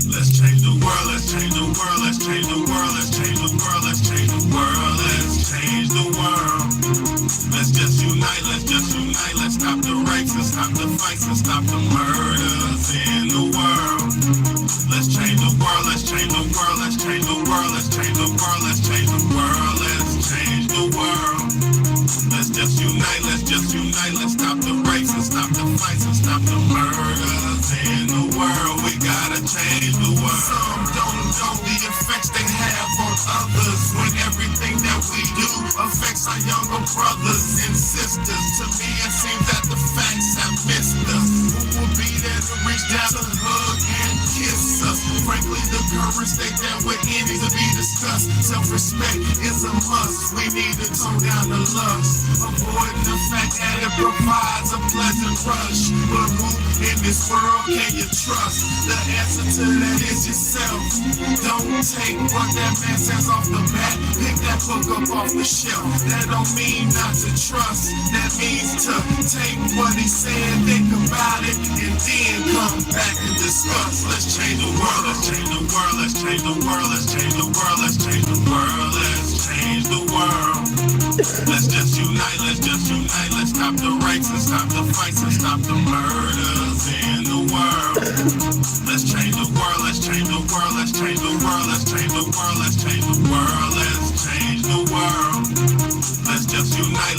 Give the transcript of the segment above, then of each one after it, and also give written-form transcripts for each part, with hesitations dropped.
Let's change the world, let's change the world, let's change the world, let's change the world, let's change the world, let's change the world. Let's just unite, let's stop the rapes and stop the fights and stop the murders in the world. Let's change the world, let's change the world, let's change the world, let's change the world, let's change the world, let's change the world. Let's just unite, let's stop the rapes and stop the fights and stop the murders in the world. We gotta change the world. Some don't know the effects they have on others when everything that we do affects our younger brothers and sisters. To me, it seems that the facts have missed us. Who will be there to reach down to hug and kiss us? Frankly, the current state that we're in needs to be discussed. Self-respect is a must. We need to tone down the lust, avoiding the fact that it provides a pleasant rush. But who in this world can you trust? The answer to that is yourself. Don't take what that man says off the bat. Pick that book up off the shelf. That don't mean not to trust. That means to take what he said, think about it, and then come back and discuss. Let's change the world, let's change the world, let's change the world, let's change the world, let's change the world, let's change the world. Let's just unite, let's stop the rapes and stop the fights and stop the murders in the world. Let's change the world, let's change the world, let's change the world, let's change the world, let's change the world, let's change the world. Let's just unite,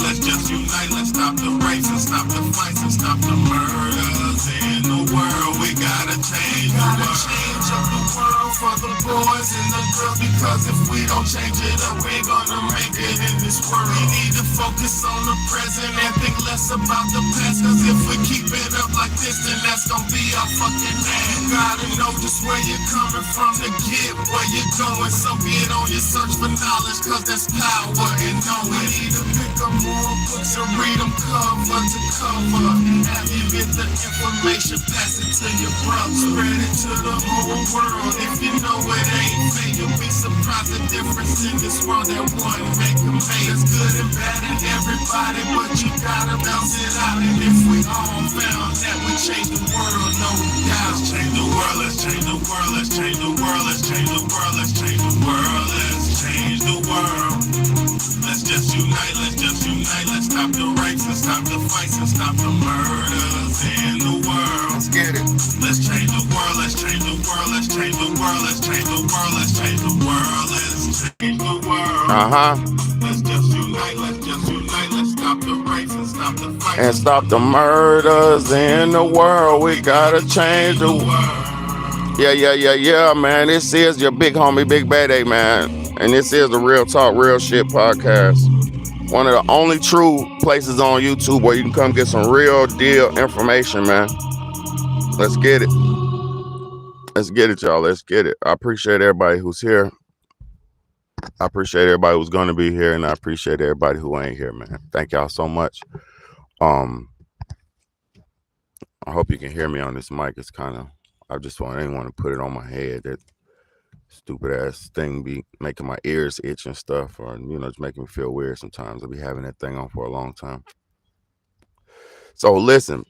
let's stop the rapes and stop the fights and stop the murders in the world. We gotta change the world. Gotta change up the world for the boys and the girls, because if we don't change it up, we ain't gonna make it in this world. We need to focus on the present and think less about the past, cause if we keep it up like this, then that's gonna be our fucking ass. You gotta know just where you're coming from to get where you're going, so get on your search for knowledge, cause there's power in knowing. We need to pick up more books and read them cover to cover, and have you get the information, pass it to your brother, spread it to the whole world. If you know it ain't fair, you'll be surprised the difference in this world that one make a make. There's good and bad in everybody, but you gotta bounce it out. And if we all found that we change the world, no doubt. Let's change the world, let's change the world, let's change the world, let's change the world, let's change the world, let's change the world. Let's just unite, let's stop the rapes and stop the fights and stop the murders in the world. Let's get it. Let's change the world, let's change the world, let's change the world, let's change the world, let's change the world, let's change the world. Let's just unite, let's stop the rapes and stop the fights and stop the murders in the world. We gotta change the world. Yeah, man. This is your big homie, Big Bad A, man. And this is the Real Talk, Real Shit podcast. One of the only true places on YouTube where you can come get some real deal information, man. Let's get it. Let's get it, y'all. Let's get it. I appreciate everybody who's here. I appreciate everybody who's going to be here, and I appreciate everybody who ain't here, man. Thank y'all so much. I hope you can hear me on this mic. It's kind of, I didn't want to put it on my head. That stupid ass thing be making my ears itch and stuff, or just making me feel weird sometimes. I'll be having that thing on for a long time. So listen,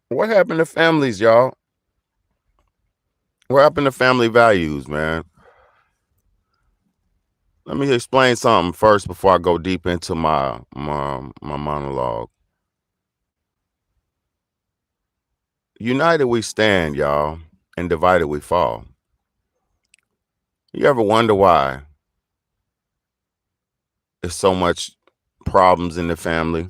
what happened to families, y'all? What happened to family values, man? Let me explain something first before I go deep into my monologue. United we stand, y'all, and divided we fall. You ever wonder why there's so much problems in the family?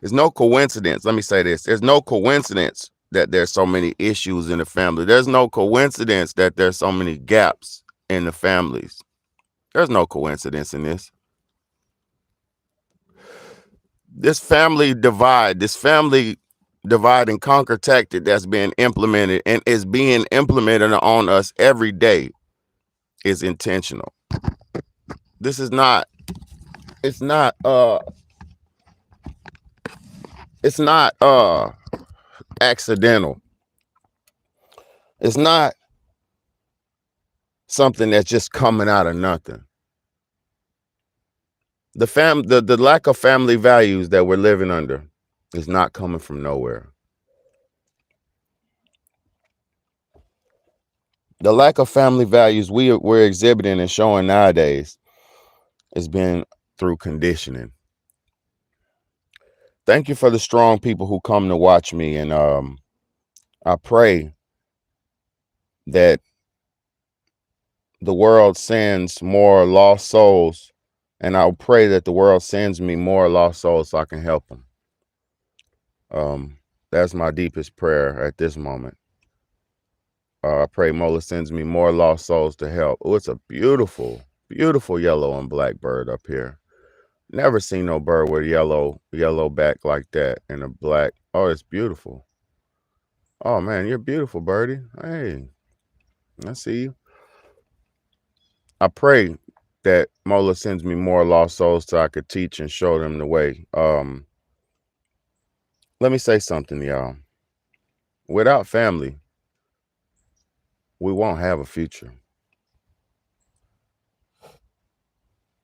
It's no coincidence. Let me say this. There's no coincidence that there's so many issues in the family. There's no coincidence that there's so many gaps in the families. There's no coincidence in this. This family divide and conquer tactic that's being implemented and is being implemented on us every day is intentional. This is not, it's not accidental. It's not something that's just coming out of nothing. The lack of family values that we're living under is not coming from nowhere. The lack of family values we're exhibiting and showing nowadays is being through conditioning. Thank you for the strong people who come to watch me, and I pray that the world sends more lost souls, and I'll pray that the world sends me more lost souls so I can help them. That's my deepest prayer at this moment. I pray Mola sends me more lost souls to help. Oh, it's a beautiful, beautiful yellow and black bird up here. Never seen no bird with yellow back like that and a black. Oh, it's beautiful. Oh man, you're beautiful, birdie. Hey, I see you. I pray that Mola sends me more lost souls so I could teach and show them the way. Let me say something, y'all. Without family, we won't have a future.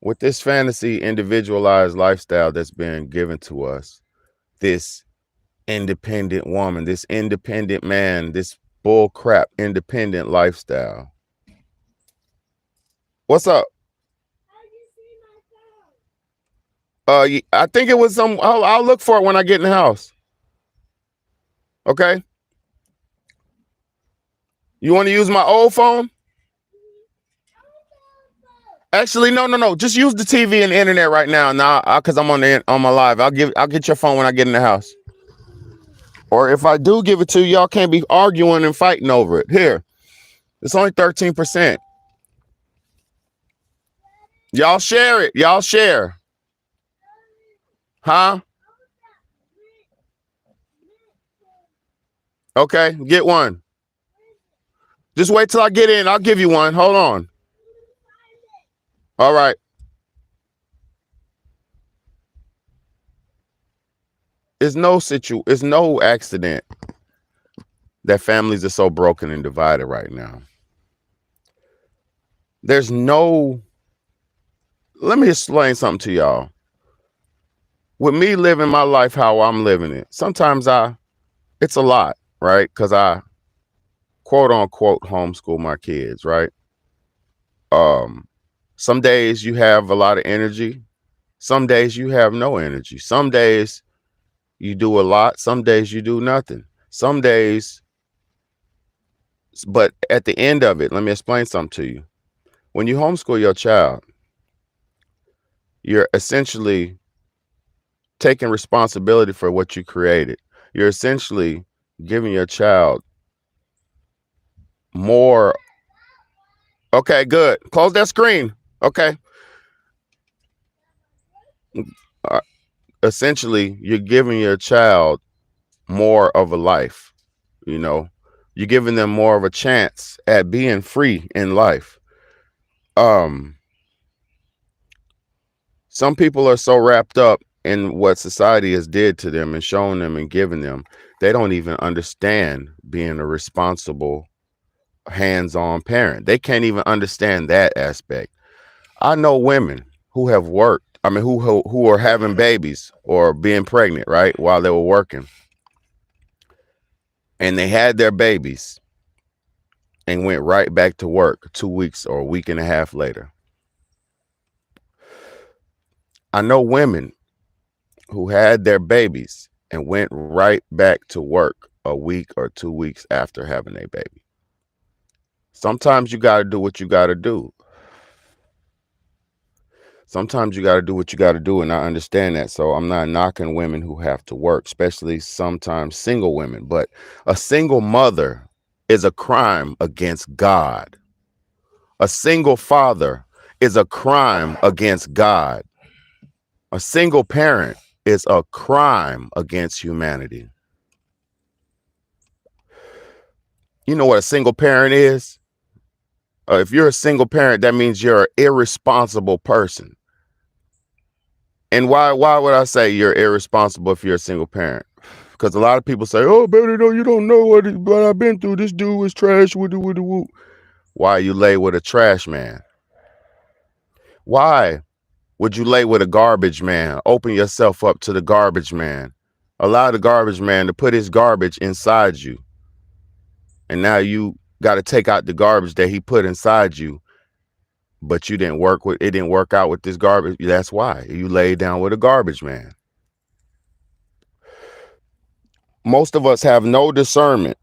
With this fantasy individualized lifestyle that's been given to us, this independent woman, this independent man, this bull crap independent lifestyle. What's up? I think it was some. I'll look for it when I get in the house. Okay. You want to use my old phone? Actually, no. Just use the TV and the internet right now. Nah, because I'm on my live. I'll get your phone when I get in the house. Or if I do give it to you, y'all can't be arguing and fighting over it. Here, it's only 13%. Y'all share it. Y'all share. Huh? Okay, get one. Just wait till I get in. I'll give you one. Hold on. All right. It's no accident that families are so broken and divided right now. Let me explain something to y'all. With me living my life how I'm living it, sometimes it's a lot, right? Because I quote unquote homeschool my kids, right? Some days you have a lot of energy. Some days you have no energy. Some days you do a lot. Some days you do nothing. Some days, but at the end of it, let me explain something to you. When you homeschool your child, you're essentially taking responsibility for what you created. You're essentially giving your child more. Okay, good. Close that screen. Okay. Essentially, you're giving your child more of a life. You know, you're giving them more of a chance at being free in life. Some people are so wrapped up in what society has did to them and shown them and given them, they don't even understand being a responsible, hands-on parent. They can't even understand that aspect. I know women who have worked. I mean, who are having babies or being pregnant, right, while they were working, and they had their babies and went right back to work 2 weeks or a week and a half later. I know women who had their babies and went right back to work a week or 2 weeks after having a baby. Sometimes you got to do what you got to do. Sometimes you got to do what you got to do, and I understand that. So I'm not knocking women who have to work, especially sometimes single women. But a single mother is a crime against God. A single father is a crime against God. A single parent is a crime against humanity. You know what a single parent is? If you're a single parent, that means you're an irresponsible person. And why would I say you're irresponsible if you're a single parent? Because a lot of people say, "Oh, baby, no, you don't know what I've been through. This dude was trash." Why you lay with a trash man? Why? Would you lay with a garbage man? Open yourself up to the garbage man. Allow the garbage man to put his garbage inside you. And now you got to take out the garbage that he put inside you. But it didn't work out with this garbage. That's why you laid down with a garbage man. Most of us have no discernment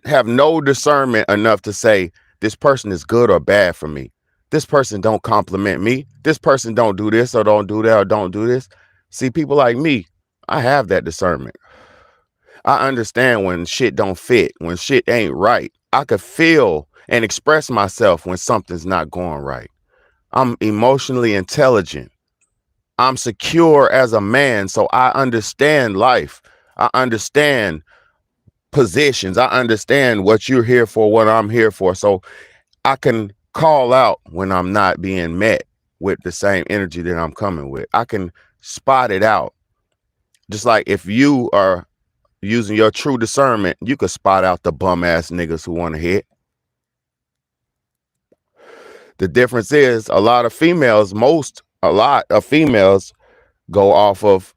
enough to say this person is good or bad for me. This person don't compliment me. This person don't do this or don't do that or don't do this. See, people like me, I have that discernment. I understand when shit don't fit, when shit ain't right. I could feel and express myself when something's not going right. I'm emotionally intelligent. I'm secure as a man, so I understand life. I understand positions. I understand what you're here for, what I'm here for. So I can call out when I'm not being met with the same energy that I'm coming with. I can spot it out. Just like if you are using your true discernment, you could spot out the bum ass niggas who want to hit. The difference is a lot of females go off of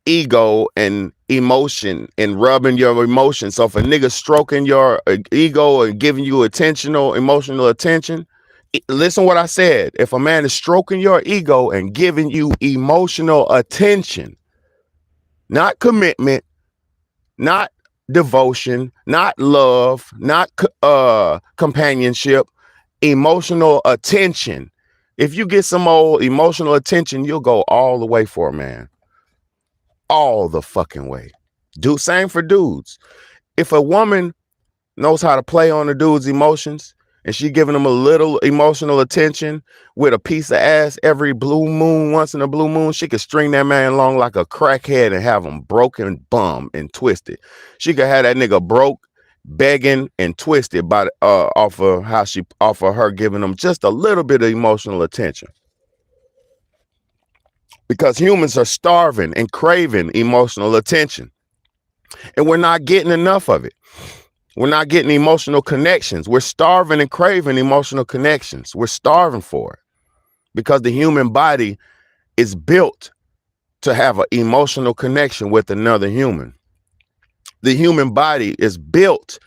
ego and emotion and rubbing your emotion. So if a nigga stroking your ego and giving you emotional attention, listen what I said. If a man is stroking your ego and giving you emotional attention, not commitment, not devotion, not love, not companionship, emotional attention. If you get some old emotional attention, you'll go all the way for a man. All the fucking way. Same for dudes. If a woman knows how to play on a dude's emotions and she giving him a little emotional attention with a piece of ass every blue moon, once in a blue moon, she could string that man along like a crackhead and have him broken, bum, and twisted. She could have that nigga broke, begging, and twisted by off of her giving him just a little bit of emotional attention. Because humans are starving and craving emotional attention. And we're not getting enough of it. We're not getting emotional connections. We're starving and craving emotional connections. We're starving for it. Because the human body is built to have an emotional connection with another human. The human body is built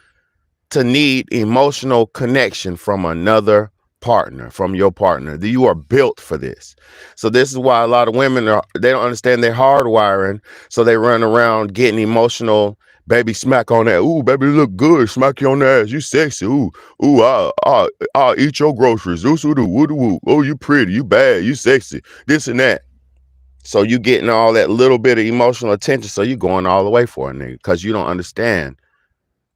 to need emotional connection from another partner, from your partner. You are built for this. So this is why a lot of women they don't understand their hardwiring, so they run around getting emotional. Baby, smack on that. Ooh, baby, you look good. Smack you on the ass. You sexy. Ooh, I'll eat your groceries. Oh, you pretty. You bad. You sexy. This and that. So you getting all that little bit of emotional attention. So you going all the way for a nigga because you don't understand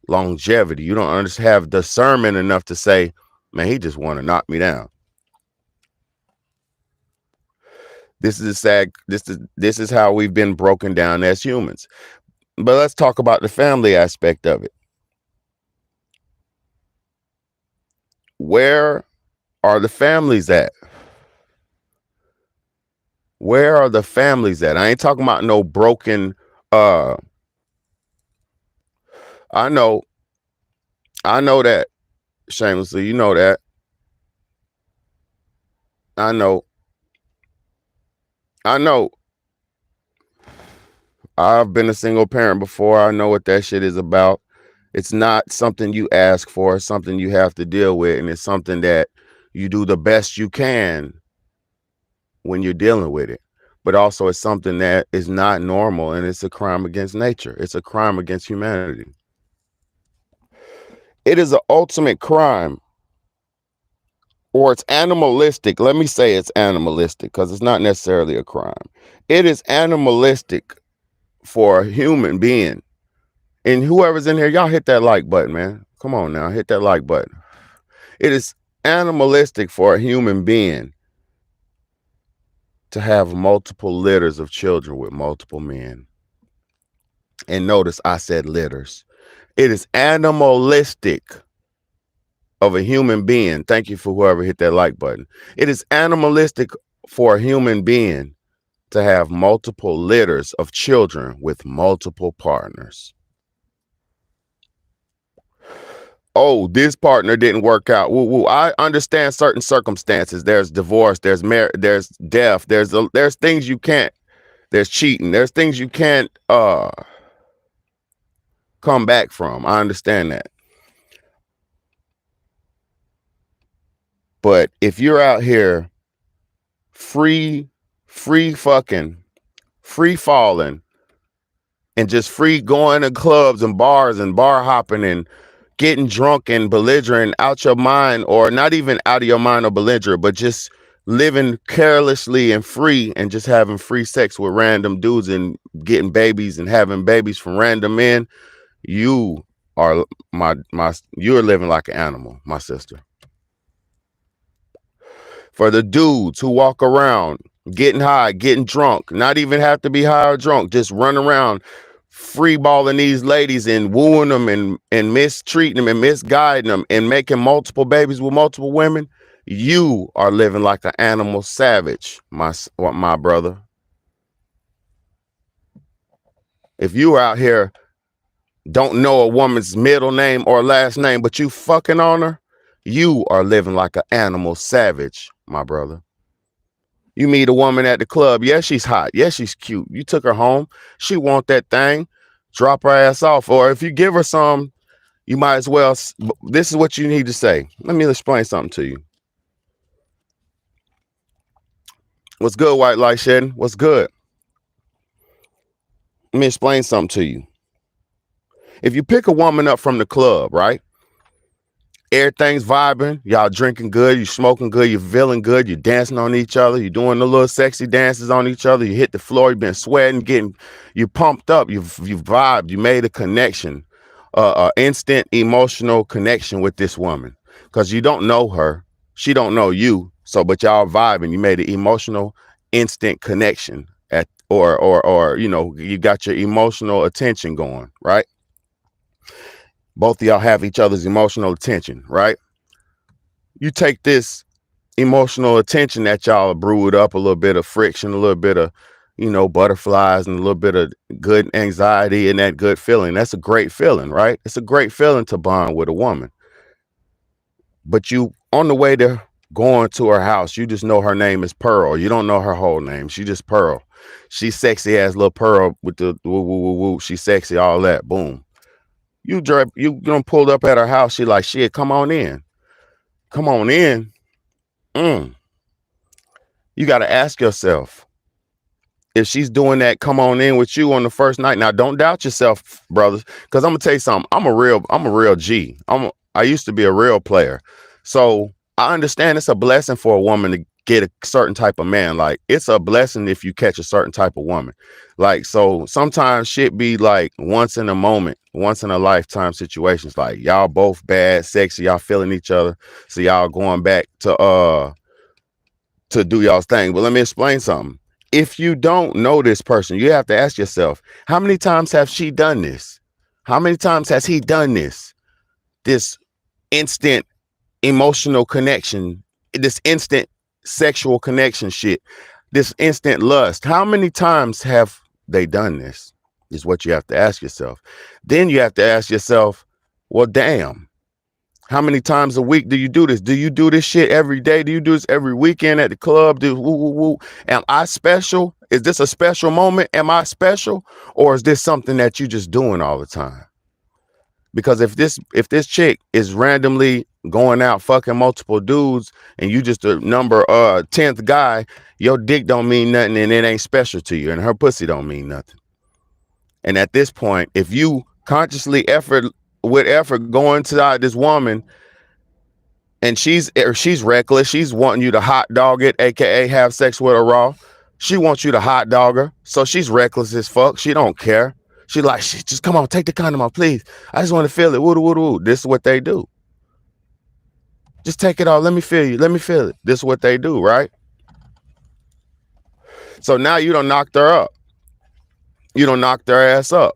longevity. You don't have discernment enough to say, man, he just want to knock me down. This is sad. This is how we've been broken down as humans. But let's talk about the family aspect of it. Where are the families at? Where are the families at? I ain't talking about no broken. I know that. Shamelessly, you know that. I know. I've been a single parent before. I know what that shit is about. It's not something you ask for. It's something you have to deal with. And it's something that you do the best you can when you're dealing with it. But also it's something that is not normal, and it's a crime against nature. It's a crime against humanity. It is an ultimate crime, or it's animalistic. Let me say it's animalistic because it's not necessarily a crime. It is animalistic for a human being. And whoever's in here, y'all hit that like button, man. Come on now, hit that like button. It is animalistic for a human being to have multiple litters of children with multiple men. And notice I said litters. It is animalistic of a human being. Thank you for whoever hit that like button. It is animalistic for a human being to have multiple litters of children with multiple partners. oh, this partner didn't work out. Woo, woo. I understand certain circumstances. There's divorce, there's there's death, there's things you can't, there's cheating, there's things you can't come back from. I understand that. But if you're out here free fucking, free falling, and just free going to clubs and bars and bar hopping and getting drunk and belligerent out your mind, or not even out of your mind or belligerent, but just living carelessly and free and just having free sex with random dudes and getting babies and having babies from random men, you are you're living like an animal, my sister. For the dudes who walk around getting high, getting drunk, not even have to be high or drunk, just run around free balling these ladies and wooing them and mistreating them and misguiding them and making multiple babies with multiple women, you are living like an animal savage, my brother. If you out here don't know a woman's middle name or last name, but you fucking on her, you are living like an animal savage, my brother. You meet a woman at the club. Yeah, she's hot. Yeah, she's cute. You took her home. She want that thing. Drop her ass off. Or if you give her some, you might as well. This is what you need to say. Let me explain something to you. What's good, White Light Shedding? What's good? Let me explain something to you. If you pick a woman up from the club, right? Everything's vibing. Y'all drinking good. You smoking good. You're feeling good. You're dancing on each other. You're doing the little sexy dances on each other. You hit the floor. You've been sweating, you pumped up. You've vibed. You made a connection, instant emotional connection with this woman, because you don't know her. She don't know you. So, but y'all vibing. You made an emotional, instant connection or you got your emotional attention going, right? Both of y'all have each other's emotional attention, right? You take this emotional attention that y'all brewed up, a little bit of friction, a little bit of, butterflies and a little bit of good anxiety and that good feeling. That's a great feeling, right? It's a great feeling to bond with a woman. But you, on the way to going to her house, you just know her name is Pearl. You don't know her whole name. She just Pearl. She's sexy as little Pearl with the woo, woo, woo, woo. She's sexy, all that. Boom. You pulled up at her house. She like, shit, come on in. Come on in. You got to ask yourself, if she's doing that, come on in with you on the first night. Now, don't doubt yourself, brothers, because I'm gonna tell you something. I'm a real G. I used to be a real player. So I understand it's a blessing for a woman to get a certain type of man. Like, it's a blessing if you catch a certain type of woman. Like, so sometimes shit be like once in a moment, once in a lifetime situations. Like, y'all both bad, sexy, y'all feeling each other. So y'all going back to do y'all's thing. But let me explain something. If you don't know this person, you have to ask yourself, how many times have she done this? How many times has he done this? This instant emotional connection, this instant sexual connection shit, this instant lust. How many times have they done this? Is what you have to ask yourself. Then you have to ask yourself, well, damn, how many times a week do you do this? Do you do this shit every day? Do you do this every weekend at the club? Do woo, woo, woo. Am I special? Is this a special moment? Am I special? Or is this something that you just doing all the time? Because if this chick is randomly going out fucking multiple dudes and you just a number 10th guy, your dick don't mean nothing and it ain't special to you, and her pussy don't mean nothing. And at this point, if you consciously effort going to this woman and she's reckless, she's wanting you to hot dog it, aka have sex with her raw. She wants you to hot dog her, so she's reckless as fuck. She don't care. She like, just come on, take the condom off, please. I just want to feel it. Woo, woo, woo. This is what they do. Just take it off. Let me feel you. Let me feel it. This is what they do, right? So now you done knocked her up. You done knocked her ass up.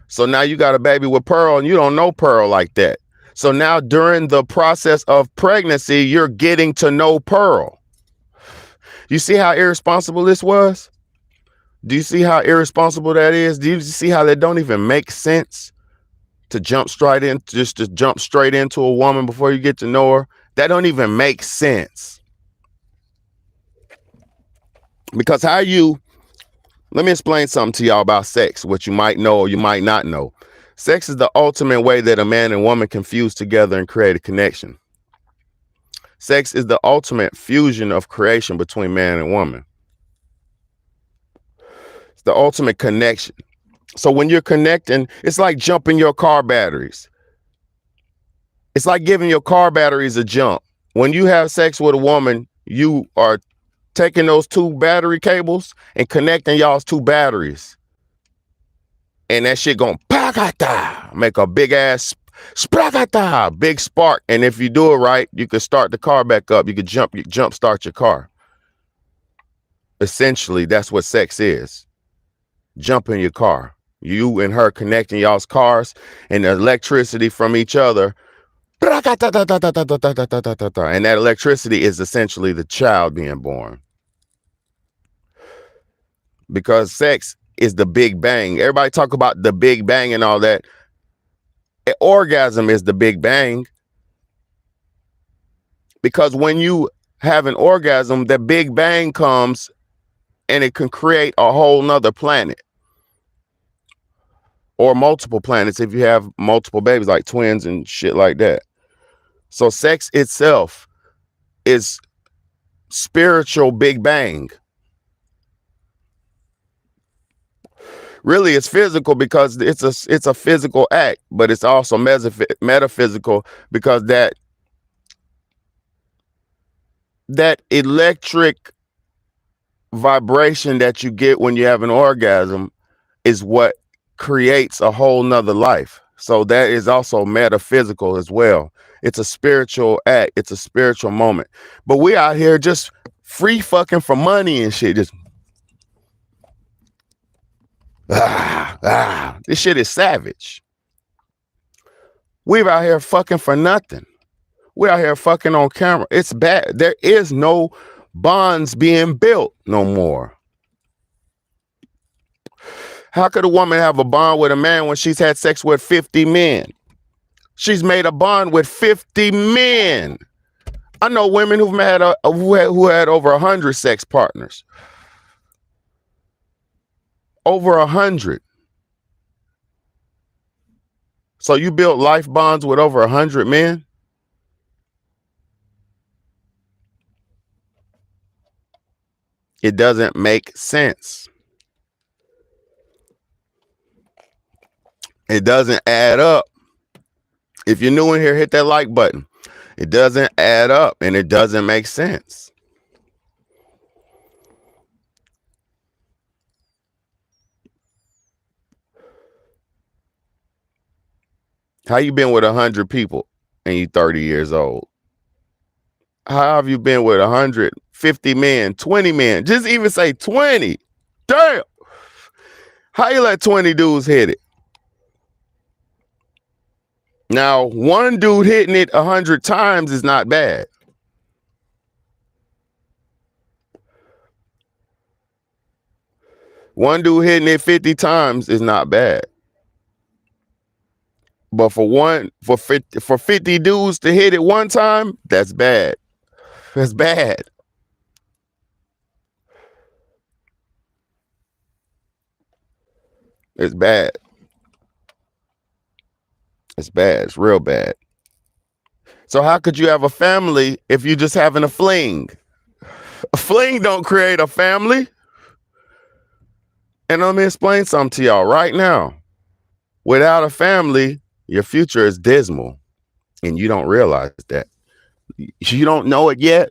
So now you got a baby with Pearl and you don't know Pearl like that. So now during the process of pregnancy, you're getting to know Pearl. You see how irresponsible this was? Do you see how irresponsible that is? Do you see how that don't even make sense? to jump straight in, just to jump straight into a woman before you get to know her. That don't even make sense. Because let me explain something to y'all about sex, what you might know or you might not know. Sex is the ultimate way that a man and woman can fuse together and create a connection. Sex is the ultimate fusion of creation between man and woman. It's the ultimate connection. So when you're connecting, it's like jumping your car batteries. It's like giving your car batteries a jump. When you have sex with a woman, you are taking those two battery cables and connecting y'all's two batteries. And that shit gonna make a big ass big spark. And if you do it right, you can start the car back up. You can jump start your car. Essentially, that's what sex is. Jumping your car. You and her connecting y'all's cars and the electricity from each other. And that electricity is essentially the child being born. Because sex is the big bang. Everybody talk about the big bang and all that. An orgasm is the big bang. Because when you have an orgasm, the big bang comes and it can create a whole nother planet. Or multiple planets if you have multiple babies, like twins and shit like that. So sex itself is spiritual big bang. Really, it's physical because it's a physical act, but it's also metaphysical because that electric vibration that you get when you have an orgasm is what creates a whole nother life. So that is also metaphysical as well. It's a spiritual act. It's a spiritual moment. But we out here just free fucking for money and shit. Just this shit is savage. We're out here fucking for nothing. We're out here fucking on camera. It's bad. There is no bonds being built no more. How could a woman have a bond with a man when she's had sex with 50 men? She's made a bond with 50 men. I know women who had over 100 sex partners. Over 100. So you built life bonds with over 100 men? It doesn't make sense. It doesn't add up. If you're new in here, hit that like button. It doesn't add up and it doesn't make sense. How you been with 100 people and you 30 years old? How have you been with 150 men, 20 men? Just even say 20. Damn. How you let 20 dudes hit it? Now, one dude hitting it 100 times is not bad. One dude hitting it 50 times is not bad. But for 50 dudes to hit it one time, that's bad. That's bad. It's bad. It's bad. It's real bad. So how could you have a family if you're just having a fling? A fling don't create a family. And let me explain something to y'all right now. Without a family, your future is dismal. And you don't realize that. You don't know it yet.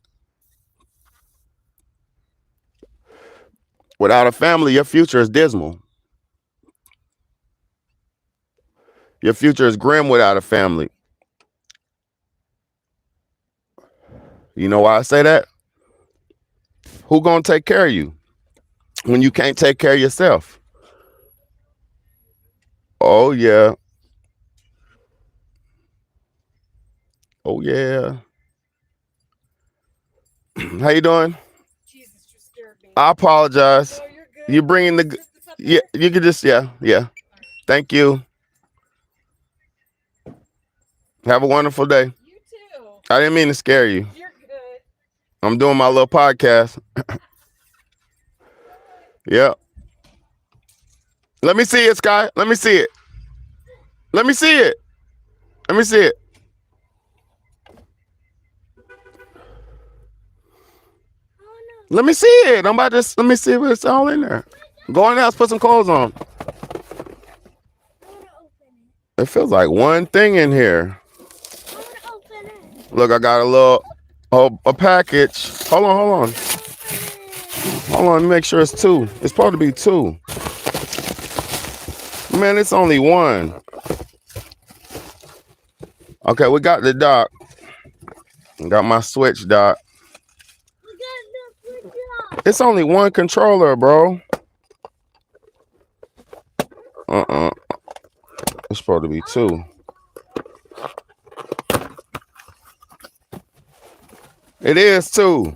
Without a family, your future is dismal. Your future is grim without a family. You know why I say that? Who gonna take care of you when you can't take care of yourself? Oh yeah. Oh yeah. How you doing? Jesus, you scared me. I apologize. No, you're good. You bringing the Just yeah? You could just yeah. Thank you. Have a wonderful day. You too. I didn't mean to scare you. You're good. I'm doing my little podcast. Yep. Let me see it, Sky. Let me see it. Let me see it. Let me see it. Let me see it. I'm about to. Let me see what's all in there. Go in the house, put some clothes on. It feels like one thing in here. Look, I got a little, a package. Hold on. Let me make sure it's two. It's supposed to be two. Man, it's only one. Okay, we got the dock. Got my Switch dock. It's only one controller, bro. It's supposed to be two. It is two.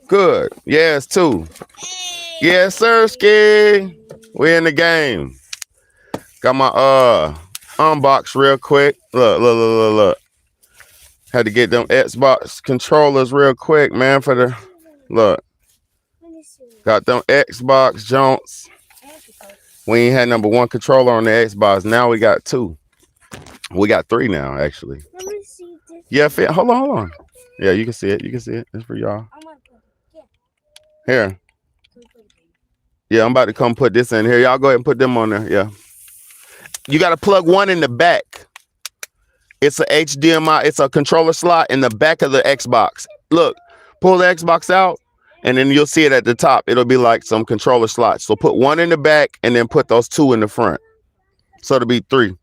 Good. Yeah, it's two. Yes, sir, Ski. We in the game. Got my unbox real quick. Look. Had to get them Xbox controllers real quick, man, for the look. Got them Xbox Jones. We ain't had number one controller on the Xbox. Now we got two. We got three now, actually. Let me see this. Yeah, hold on. Yeah, you can see it. It's for y'all. Here. Yeah, I'm about to come put this in here. Y'all go ahead and put them on there. Yeah. You got to plug one in the back. It's a HDMI. It's a controller slot in the back of the Xbox. Look, pull the Xbox out, and then you'll see it at the top. It'll be like some controller slots. So put one in the back, and then put those two in the front. So it'll be three.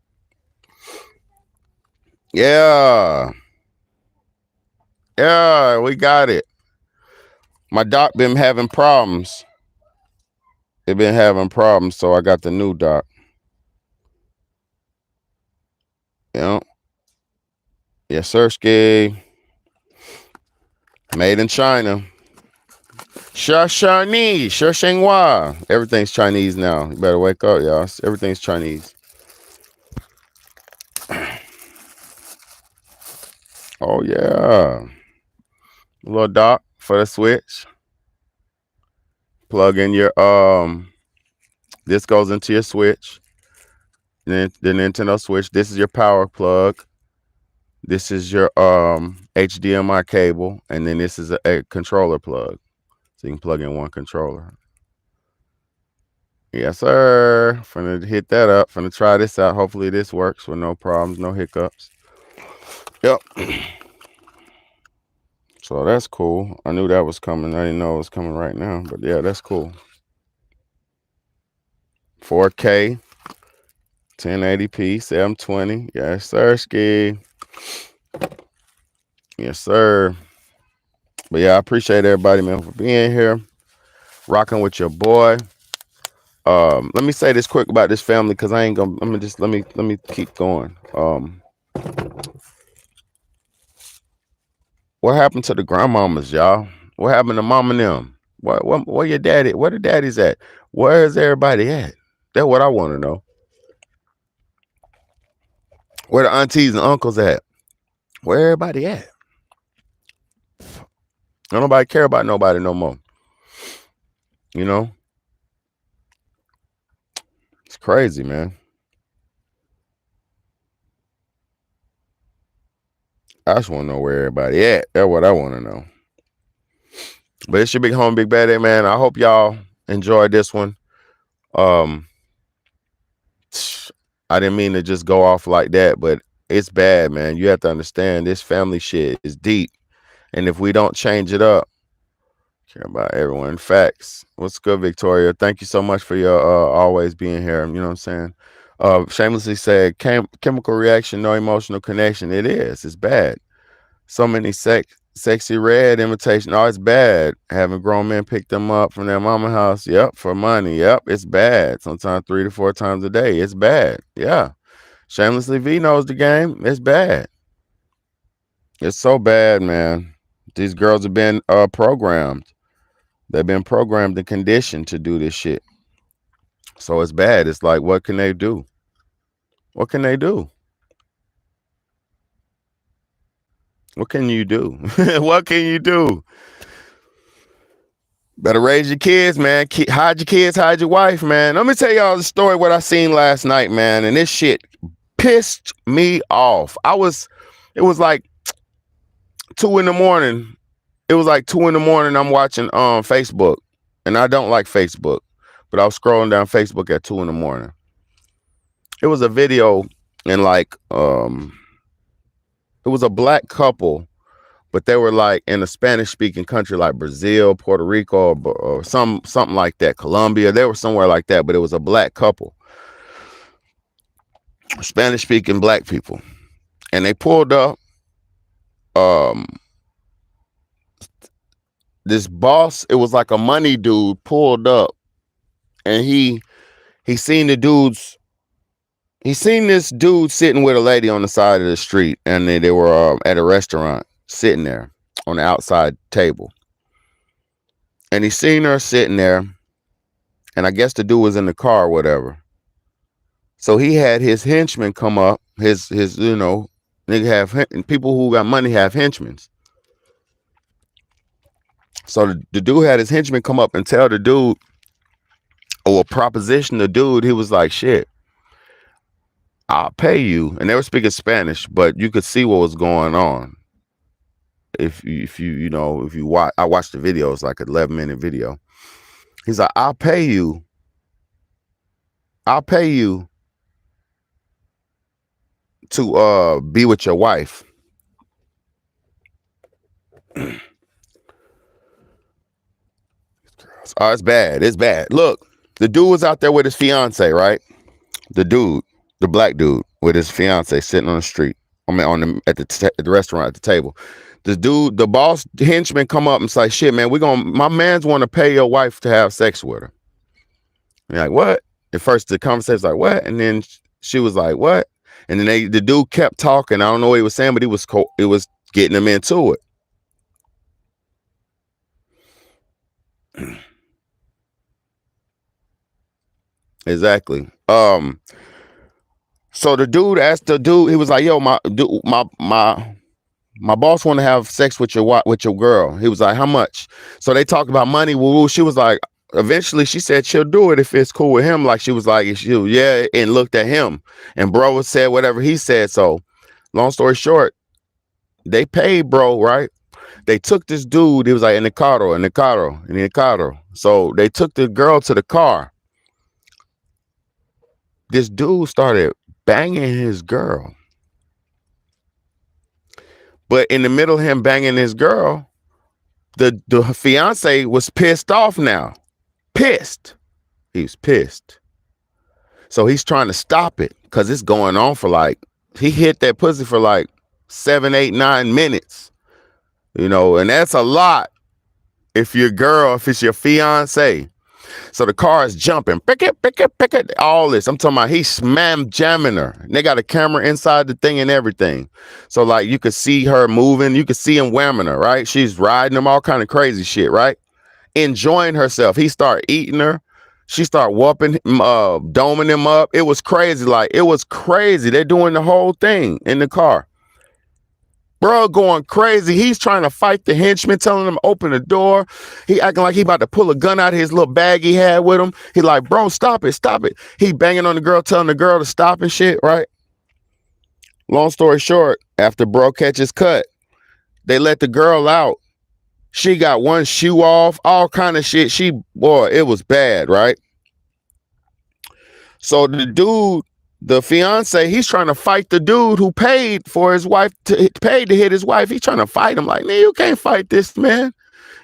Yeah, we got it. My dock been having problems. It been having problems, so I got the new dock. Yeah. Yes, sir, Ski. Made in China. Chinese, Shenghua. Everything's Chinese now. You better wake up, y'all. Everything's Chinese. Oh yeah. A little dock for the Switch. Plug in your this goes into your Switch. Then the Nintendo Switch. This is your power plug. This is your HDMI cable, and then this is a controller plug. So you can plug in one controller. Yes, sir. Finna hit that up. Finna try this out. Hopefully this works with no problems, no hiccups. Yep. So that's cool. I knew that was coming. I didn't know it was coming right now, but yeah, that's cool. 4K, 1080p, 720. Yes, sir, Ski. Yes, sir. But yeah, I appreciate everybody, man, for being here, rocking with your boy. Let me say this quick about this family, because I ain't gonna. Let me keep going. What happened to the grandmamas, y'all? What happened to mom and them? Where your daddy? Where the daddies at? Where is everybody at? That's what I want to know. Where the aunties and uncles at? Where everybody at? Don't nobody care about nobody no more. You know? It's crazy, man. I just want to know where everybody at. That's what I want to know. But it's your big home, big bad, man. I hope y'all enjoyed this one. I didn't mean to just go off like that, but it's bad, man. You have to understand this family shit is deep. And if we don't change it up, care about everyone. Facts. What's good, Victoria? Thank you so much for your always being here. You know what I'm saying? Shamelessly said, chemical reaction, no emotional connection. It is. It's bad. So many sexy red imitation. Oh, it's bad. Having grown men pick them up from their mama house. Yep. For money. Yep. It's bad. Sometimes 3 to 4 times a day. It's bad. Yeah. Shamelessly V knows the game. It's bad. It's so bad, man. These girls have been programmed. They've been programmed and conditioned to do this shit. So it's bad. It's like, what can they do? What can they do? What can you do? What can you do? Better raise your kids, man. Hide your kids, hide your wife, man. Let me tell y'all the story what I seen last night, man. And this shit pissed me off. It was like 2 in the morning. It was like 2 in the morning. I'm watching Facebook. And I don't like Facebook. But I was scrolling down Facebook at 2 in the morning. It was a video and like it was a black couple, but they were like in a Spanish speaking country like Brazil, Puerto Rico, or something like that, Colombia. They were somewhere like that, but it was a black couple, Spanish speaking black people. And they pulled up. This boss, it was like a money dude, pulled up, and he seen this dude sitting with a lady on the side of the street, and they were at a restaurant sitting there on the outside table. And he seen her sitting there, and I guess the dude was in the car or whatever. So he had his henchmen come up, his nigga have people who got money have henchmen. So the dude had his henchmen come up and tell the dude, or proposition the dude. He was like, shit, I'll pay you. And they were speaking Spanish, but you could see what was going on. If you watch, I watched the video. It's like an 11-minute video. He's like, I'll pay you to be with your wife. Oh, it's bad. It's bad. Look, the dude was out there with his fiance, right? The black dude with his fiance sitting on the street. I mean, at the restaurant at the table. The dude, the boss henchman come up and say, shit, man, my man's want to pay your wife to have sex with her. And you're like, what? At first the conversation's like, what? And then she was like, what? And then the dude kept talking. I don't know what he was saying, but it was getting him into it. Exactly. So the dude asked the dude, he was like, yo, my boss want to have sex with your girl. He was like, how much? So they talked about money. Woo. She was like, eventually she said she'll do it if it's cool with him. Like she was like, yeah, and looked at him. And bro said whatever he said. So long story short, they paid bro, right? They took this dude, he was like in the carro. So they took the girl to the car. This dude started banging his girl. But in the middle of him banging his girl, the fiance was pissed off now. Pissed. He was pissed. So he's trying to stop it because it's going on for like, he hit that pussy for like 7, 8, 9 minutes. And that's a lot if it's your fiance. So the car is jumping, pick it, all this. I'm talking about he jamming her. And they got a camera inside the thing and everything. So like you could see her moving, you could see him whamming her, right? She's riding him, all kind of crazy shit, right? Enjoying herself. He started eating her. She started whooping, doming him up. It was crazy. They're doing the whole thing in the car. Bro going crazy. He's trying to fight the henchman, telling him to open the door. He acting like he about to pull a gun out of his little bag he had with him. He like, bro, stop it. He banging on the girl, telling the girl to stop and shit, right? Long story short, after bro catches cut, they let the girl out. She got one shoe off, all kind of shit. It was bad, right? So the dude, the fiance, he's trying to fight the dude who paid for his wife, paid to hit his wife. He's trying to fight him like, man, you can't fight this, man.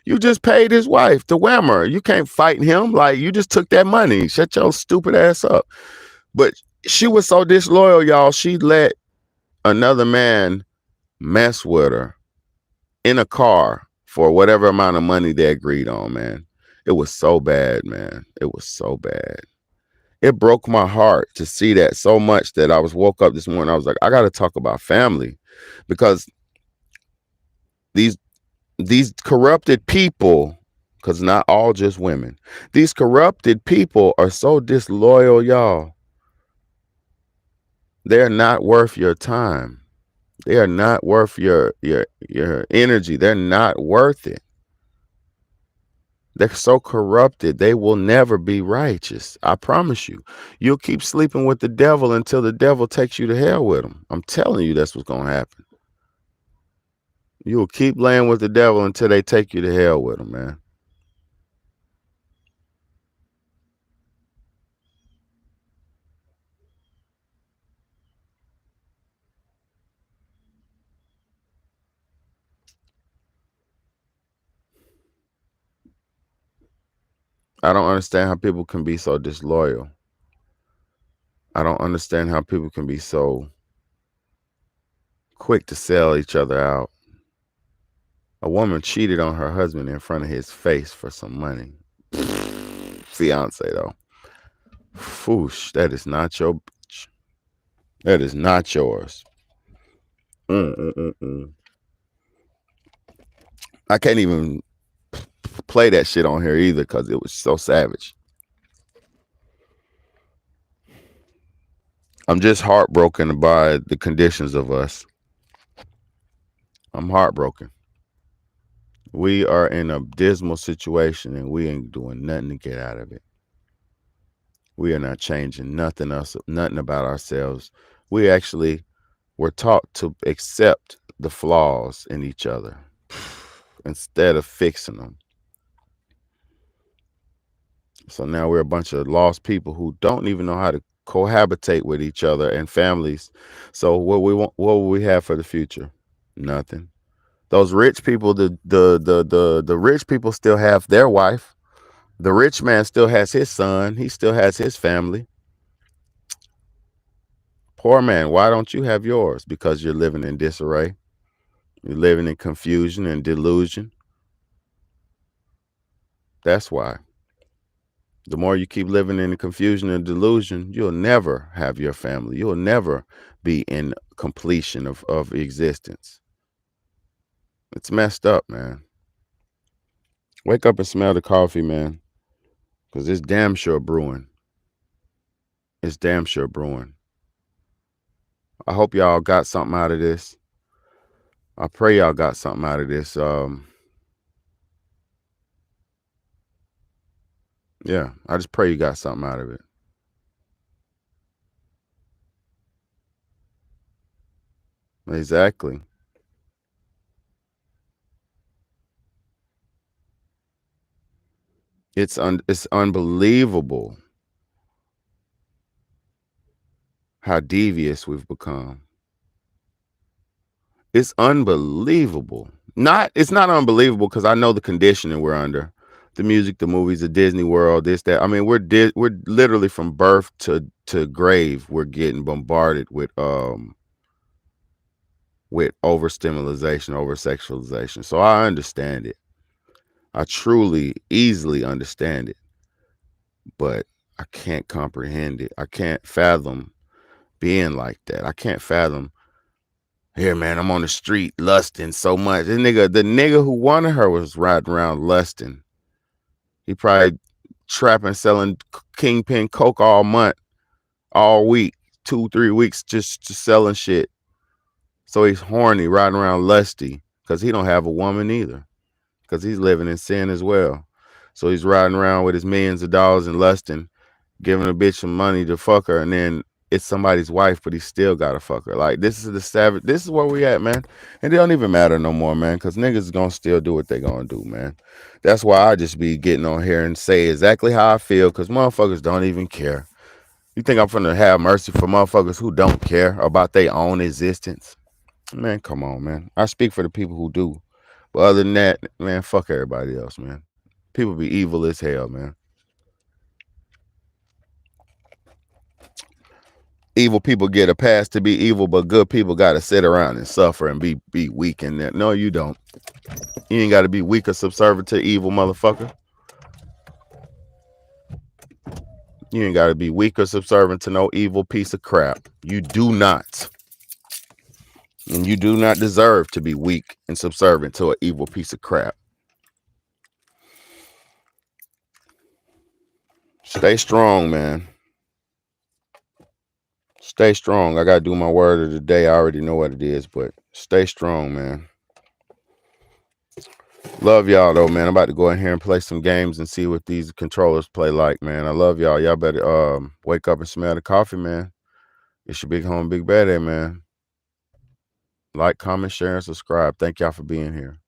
You just paid his wife to wham her. You can't fight him. Like, you just took that money. Shut your stupid ass up. But she was so disloyal, y'all. She let another man mess with her in a car for whatever amount of money they agreed on, man. It was so bad, man. It was so bad. It broke my heart to see that so much that I woke up this morning. I was like, I got to talk about family, because these corrupted people, because not all just women, these corrupted people are so disloyal, y'all. They're not worth your time. They are not worth your energy. They're not worth it. They're so corrupted. They will never be righteous. I promise you. You'll keep sleeping with the devil until the devil takes you to hell with him. I'm telling you, that's what's going to happen. You will keep laying with the devil until they take you to hell with him, man. I don't understand how people can be so disloyal. I don't understand how people can be so quick to sell each other out. A woman cheated on her husband in front of his face for some money. Fiance, though. Foosh, that is not your bitch. That is not yours. I can't even play that shit on here either because it was so savage. I'm just heartbroken by the conditions of us. I'm heartbroken. We are in a dismal situation and we ain't doing nothing to get out of it. We are not changing nothing else, nothing about ourselves. We actually were taught to accept the flaws in each other instead of fixing them. So now we're a bunch of lost people who don't even know how to cohabitate with each other and families. So what will we have for the future? Nothing. Those rich people, the rich people still have their wife. The rich man still has his son. He still has his family. Poor man, why don't you have yours? Because you're living in disarray. You're living in confusion and delusion. That's why. The more you keep living in confusion and delusion, you'll never have your family. You'll never be in completion of existence. It's messed up, man. Wake up and smell the coffee, man. Because it's damn sure brewing. It's damn sure brewing. I hope y'all got something out of this. I pray y'all got something out of this. Yeah, I just pray you got something out of it. Exactly. It's unbelievable how devious we've become. It's unbelievable. It's not unbelievable because I know the conditioning we're under. The music, the movies, the Disney World, this, that. I mean, we're literally from birth to grave. We're getting bombarded with overstimulation, oversexualization. So I understand it. I truly, easily understand it. But I can't comprehend it. I can't fathom being like that. I can't fathom. Here, man, I'm on the street lusting so much. The nigga who wanted her was riding around lusting. He probably trapping, selling kingpin coke all month, all week, 2-3 weeks, just selling shit. So he's horny, riding around lusty, because he don't have a woman either, because he's living in sin as well. So he's riding around with his millions of dollars and lusting, giving a bitch some money to fuck her, and then it's somebody's wife, but he still gotta fuck her. Like, this is the savage. This is where we at, man. And it don't even matter no more, man, because niggas is gonna still do what they gonna do, man. That's why I just be getting on here and say exactly how I feel, because motherfuckers don't even care. You think I'm finna have mercy for motherfuckers who don't care about their own existence? Man, come on, man. I speak for the people who do. But other than that, man, fuck everybody else, man. People be evil as hell, man. Evil people get a pass to be evil, but good people got to sit around and suffer and be weak in that. No, you don't. You ain't got to be weak or subservient to evil, motherfucker. You ain't got to be weak or subservient to no evil piece of crap. You do not. And you do not deserve to be weak and subservient to an evil piece of crap. Stay strong, man. Stay strong. I got to do my word of the day. I already know what it is, but stay strong, man. Love y'all, though, man. I'm about to go in here and play some games and see what these controllers play like, man. I love y'all. Y'all better wake up and smell the coffee, man. It's your big home, big bad, man. Like, comment, share, and subscribe. Thank y'all for being here.